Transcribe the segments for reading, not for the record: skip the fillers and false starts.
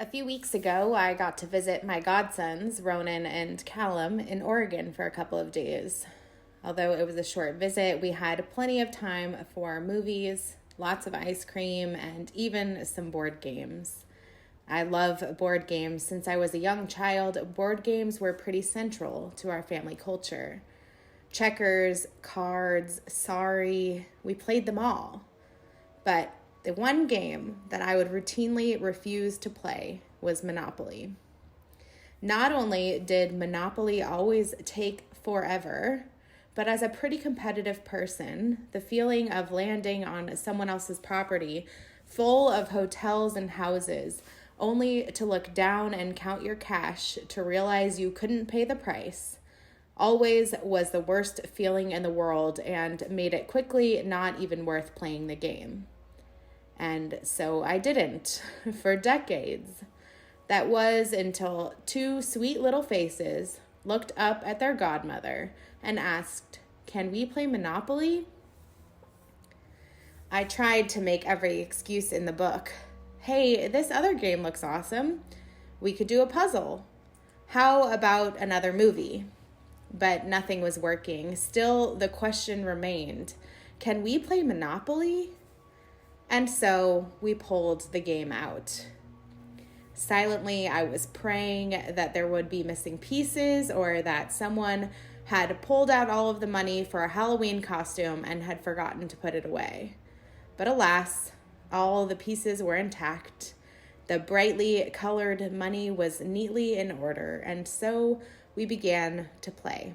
A few weeks ago, I got to visit my godsons, Ronan and Callum, in Oregon for a couple of days. Although it was a short visit, we had plenty of time for movies, lots of ice cream, and even some board games. I love board games. Since I was a young child, board games were pretty central to our family culture. Checkers, cards, sorry, we played them all. But the one game that I would routinely refuse to play was Monopoly. Not only did Monopoly always take forever, but as a pretty competitive person, the feeling of landing on someone else's property full of hotels and houses, only to look down and count your cash to realize you couldn't pay the price, always was the worst feeling in the world and made it quickly not even worth playing the game. And so I didn't for decades. That was until two sweet little faces looked up at their godmother and asked, "Can we play Monopoly?" I tried to make every excuse in the book. Hey, this other game looks awesome. We could do a puzzle. How about another movie? But nothing was working. Still, the question remained, can we play Monopoly? And so we pulled the game out. Silently, I was praying that there would be missing pieces or that someone had pulled out all of the money for a Halloween costume and had forgotten to put it away. But alas, all the pieces were intact. The brightly colored money was neatly in order, and so we began to play.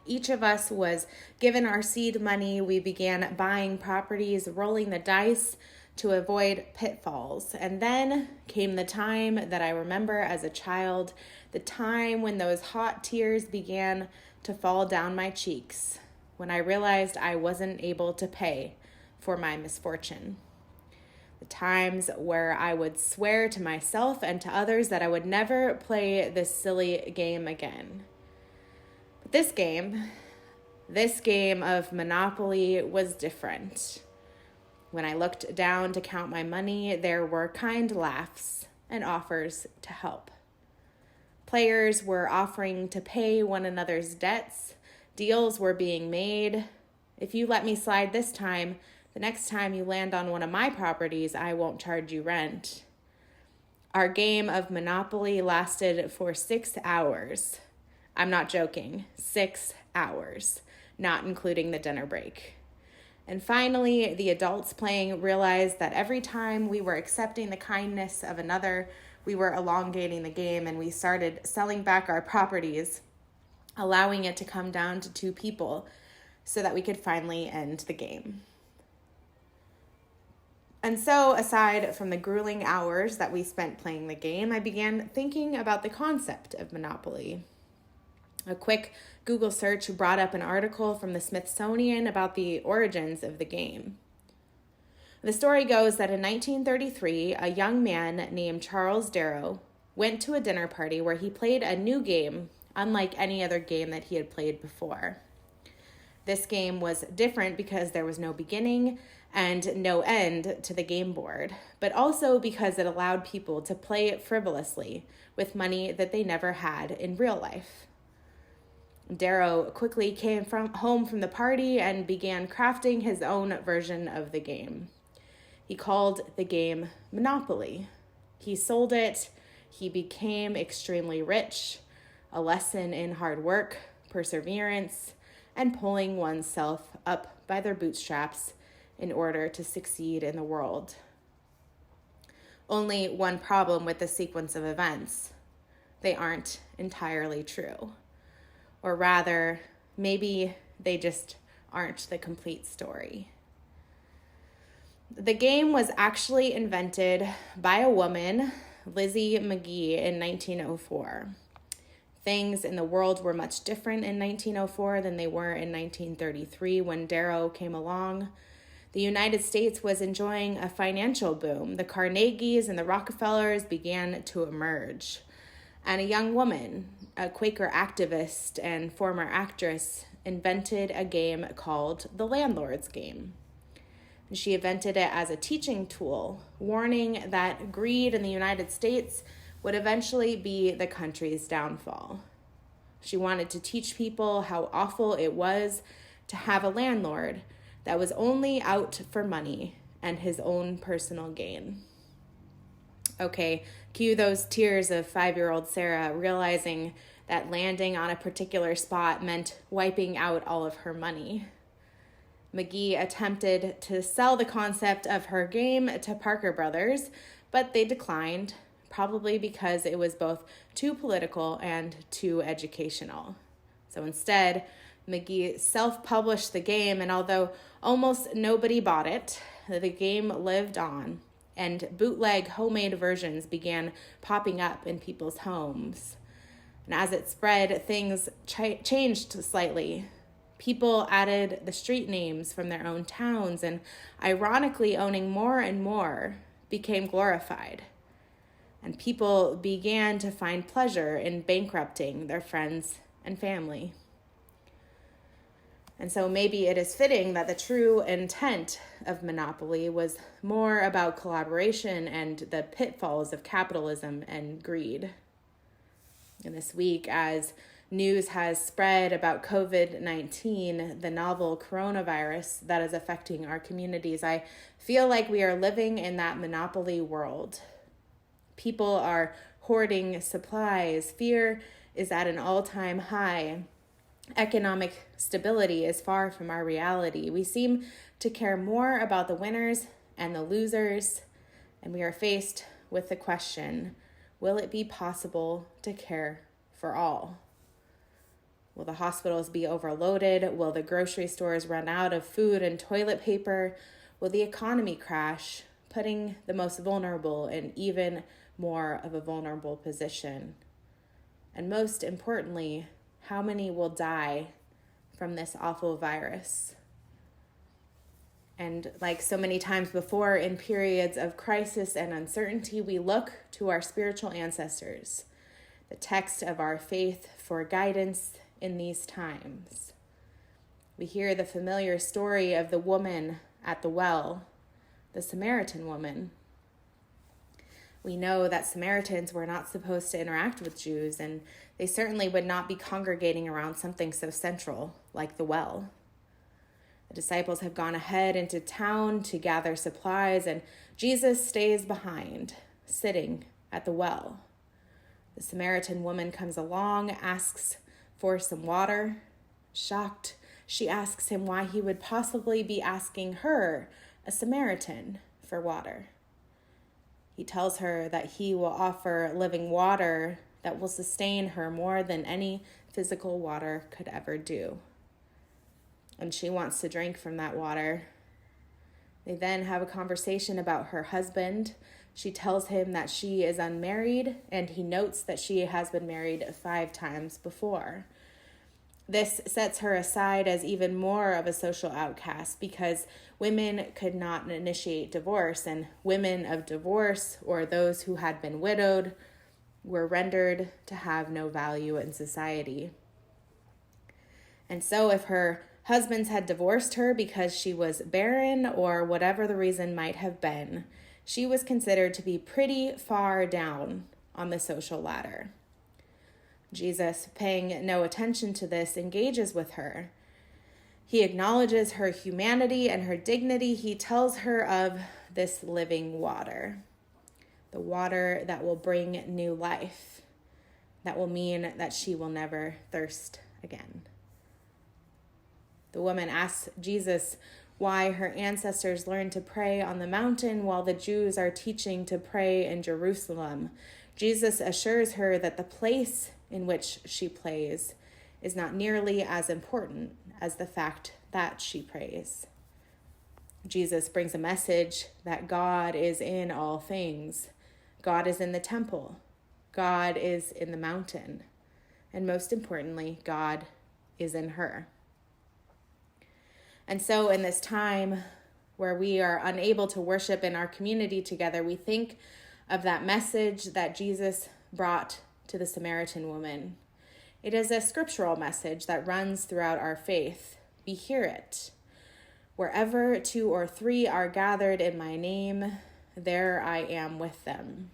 Each of us was given our seed money. We began buying properties, rolling the dice to avoid pitfalls. And then came the time that I remember as a child, the time when those hot tears began to fall down my cheeks, when I realized I wasn't able to pay for my misfortune. The times where I would swear to myself and to others that I would never play this silly game again. But this game of Monopoly was different. When I looked down to count my money, there were kind laughs and offers to help. Players were offering to pay one another's debts. Deals were being made. If you let me slide this time, the next time you land on one of my properties, I won't charge you rent. Our game of Monopoly lasted for 6 hours. I'm not joking, 6 hours, not including the dinner break. And finally, the adults playing realized that every time we were accepting the kindness of another, we were elongating the game, and we started selling back our properties, allowing it to come down to 2 people so that we could finally end the game. And so, aside from the grueling hours that we spent playing the game, I began thinking about the concept of Monopoly. A quick Google search brought up an article from the Smithsonian about the origins of the game. The story goes that in 1933, a young man named Charles Darrow went to a dinner party where he played a new game, unlike any other game that he had played before. This game was different because there was no beginning and no end to the game board, but also because it allowed people to play it frivolously with money that they never had in real life. Darrow quickly came home from the party and began crafting his own version of the game. He called the game Monopoly. He sold it. He became extremely rich, a lesson in hard work, perseverance, and pulling oneself up by their bootstraps in order to succeed in the world. Only one problem with the sequence of events: they aren't entirely true. Or rather, maybe they just aren't the complete story. The game was actually invented by a woman, Lizzie McGee, in 1904. Things in the world were much different in 1904 than they were in 1933 when Darrow came along. The United States was enjoying a financial boom. The Carnegies and the Rockefellers began to emerge. And a young woman, a Quaker activist and former actress, invented a game called the Landlord's Game. And she invented it as a teaching tool, warning that greed in the United States would eventually be the country's downfall. She wanted to teach people how awful it was to have a landlord that was only out for money and his own personal gain. Okay, cue those tears of 5-year-old Sarah realizing that landing on a particular spot meant wiping out all of her money. McGee attempted to sell the concept of her game to Parker Brothers, but they declined, probably because it was both too political and too educational. So instead, McGee self-published the game, and although almost nobody bought it, the game lived on, and bootleg homemade versions began popping up in people's homes. And as it spread, things changed slightly. People added the street names from their own towns, and ironically, owning more and more became glorified. And people began to find pleasure in bankrupting their friends and family. And so maybe it is fitting that the true intent of Monopoly was more about collaboration and the pitfalls of capitalism and greed. And this week, as news has spread about COVID-19, the novel coronavirus that is affecting our communities, I feel like we are living in that Monopoly world. People are hoarding supplies. Fear is at an all-time high. Economic stability is far from our reality. We seem to care more about the winners and the losers, and we are faced with the question, will it be possible to care for all? Will the hospitals be overloaded? Will the grocery stores run out of food and toilet paper? Will the economy crash, putting the most vulnerable in even more of a vulnerable position? And most importantly, how many will die from this awful virus? And like so many times before, in periods of crisis and uncertainty, we look to our spiritual ancestors, the text of our faith, for guidance in these times. We hear the familiar story of the woman at the well, the Samaritan woman. We know that Samaritans were not supposed to interact with Jews, and they certainly would not be congregating around something so central like the well. The disciples have gone ahead into town to gather supplies, and Jesus stays behind, sitting at the well. The Samaritan woman comes along, asks for some water. Shocked, she asks him why he would possibly be asking her, a Samaritan, for water. He tells her that he will offer living water that will sustain her more than any physical water could ever do. And she wants to drink from that water. They then have a conversation about her husband. She tells him that she is unmarried, and he notes that she has been married 5 times before. This sets her aside as even more of a social outcast because women could not initiate divorce, and women of divorce or those who had been widowed were rendered to have no value in society. And so if her husbands had divorced her because she was barren or whatever the reason might have been, she was considered to be pretty far down on the social ladder. Jesus, paying no attention to this, engages with her. He acknowledges her humanity and her dignity. He tells her of this living water, the water that will bring new life, that will mean that she will never thirst again. The woman asks Jesus why her ancestors learned to pray on the mountain while the Jews are teaching to pray in Jerusalem. Jesus assures her that the place in which she prays is not nearly as important as the fact that she prays. Jesus brings a message that God is in all things. God is in the temple. God is in the mountain. And most importantly, God is in her. And so in this time where we are unable to worship in our community together, we think of that message that Jesus brought to the Samaritan woman. It is a scriptural message that runs throughout our faith. We hear it. Wherever 2 or 3 are gathered in my name, there I am with them.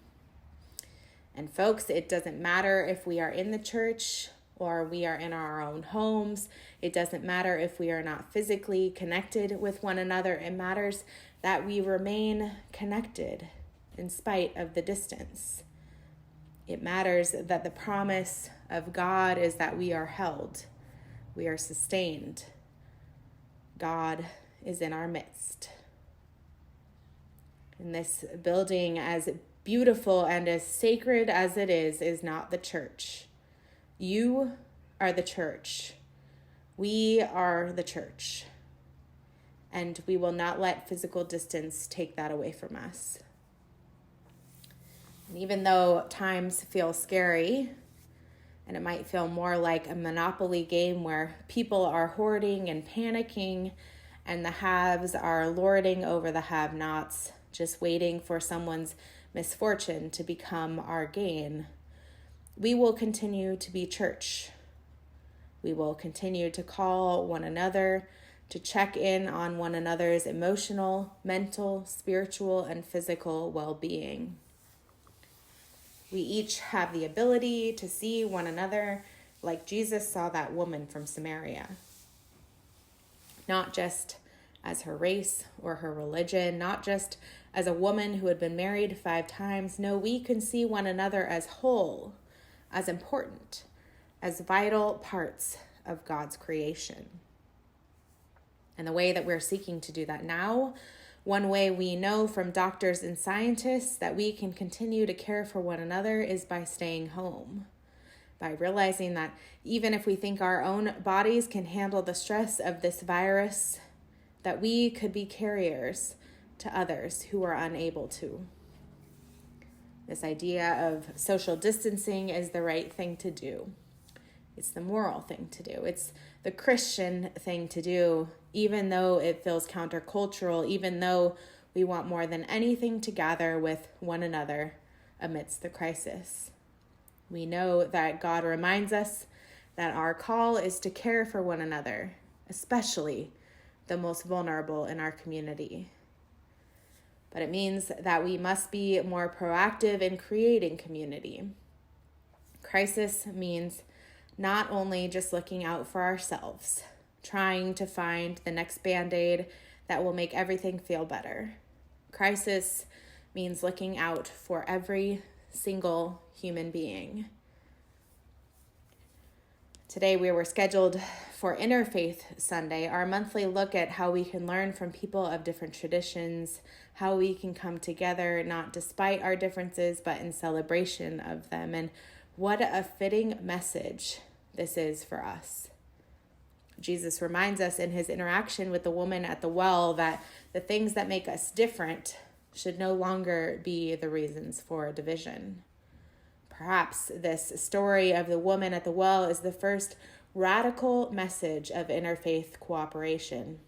And folks, it doesn't matter if we are in the church or we are in our own homes. It doesn't matter if we are not physically connected with one another. It matters that we remain connected in spite of the distance. It matters that the promise of God is that we are held, we are sustained. God is in our midst. And this building, as beautiful and as sacred as it is not the church. You are the church. We are the church. And we will not let physical distance take that away from us. And even though times feel scary, and it might feel more like a Monopoly game where people are hoarding and panicking, and the haves are lording over the have-nots, just waiting for someone's misfortune to become our gain, we will continue to be church. We will continue to call one another, to check in on one another's emotional, mental, spiritual, and physical well-being. We each have the ability to see one another like Jesus saw that woman from Samaria. Not just as her race or her religion, not just as a woman who had been married 5 times. No, we can see one another as whole, as important, as vital parts of God's creation. And the way that we're seeking to do that now, one way we know from doctors and scientists that we can continue to care for one another is by staying home, by realizing that even if we think our own bodies can handle the stress of this virus, that we could be carriers to others who are unable to. This idea of social distancing is the right thing to do. It's the moral thing to do. It's the Christian thing to do, even though it feels countercultural, even though we want more than anything to gather with one another amidst the crisis. We know that God reminds us that our call is to care for one another, especially the most vulnerable in our community. But it means that we must be more proactive in creating community. Crisis means not only just looking out for ourselves, trying to find the next Band-Aid that will make everything feel better. Crisis means looking out for every single human being. Today we were scheduled for Interfaith Sunday, our monthly look at how we can learn from people of different traditions, how we can come together, not despite our differences, but in celebration of them. And what a fitting message this is for us. Jesus reminds us in his interaction with the woman at the well that the things that make us different should no longer be the reasons for division. Perhaps this story of the woman at the well is the first radical message of interfaith cooperation.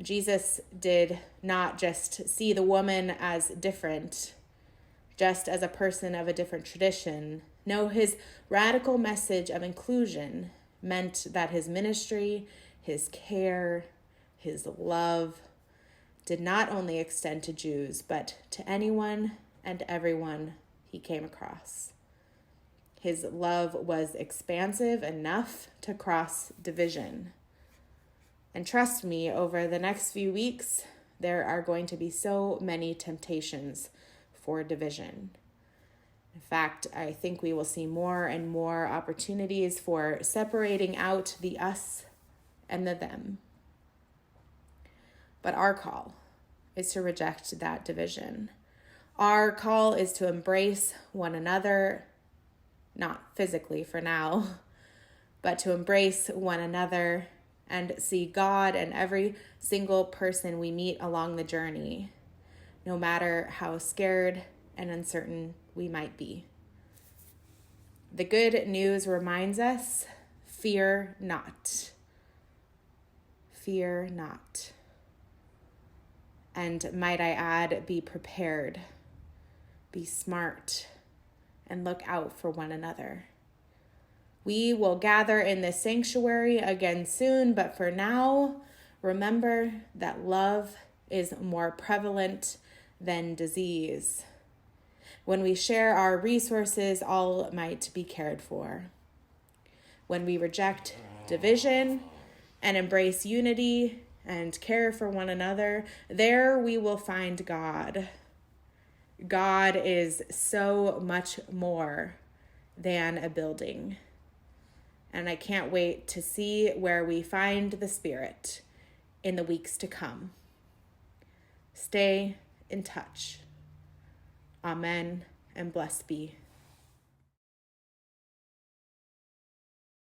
Jesus did not just see the woman as different, just as a person of a different tradition. No, his radical message of inclusion meant that his ministry, his care, his love did not only extend to Jews, but to anyone and everyone he came across. His love was expansive enough to cross division. And trust me, over the next few weeks, there are going to be so many temptations for division. In fact, I think we will see more and more opportunities for separating out the us and the them. But our call is to reject that division. Our call is to embrace one another, not physically for now, but to embrace one another and see God in every single person we meet along the journey, no matter how scared and uncertain we might be. The good news reminds us, fear not. Fear not. And might I add, be prepared, be smart, and look out for one another. We will gather in the sanctuary again soon, but for now, Remember that love is more prevalent than disease. When we share our resources, all might be cared for. When we reject division and embrace unity and care for one another, there we will find God. God is so much more than a building. And I can't wait to see where we find the Spirit in the weeks to come. Stay in touch. Amen and blessed be.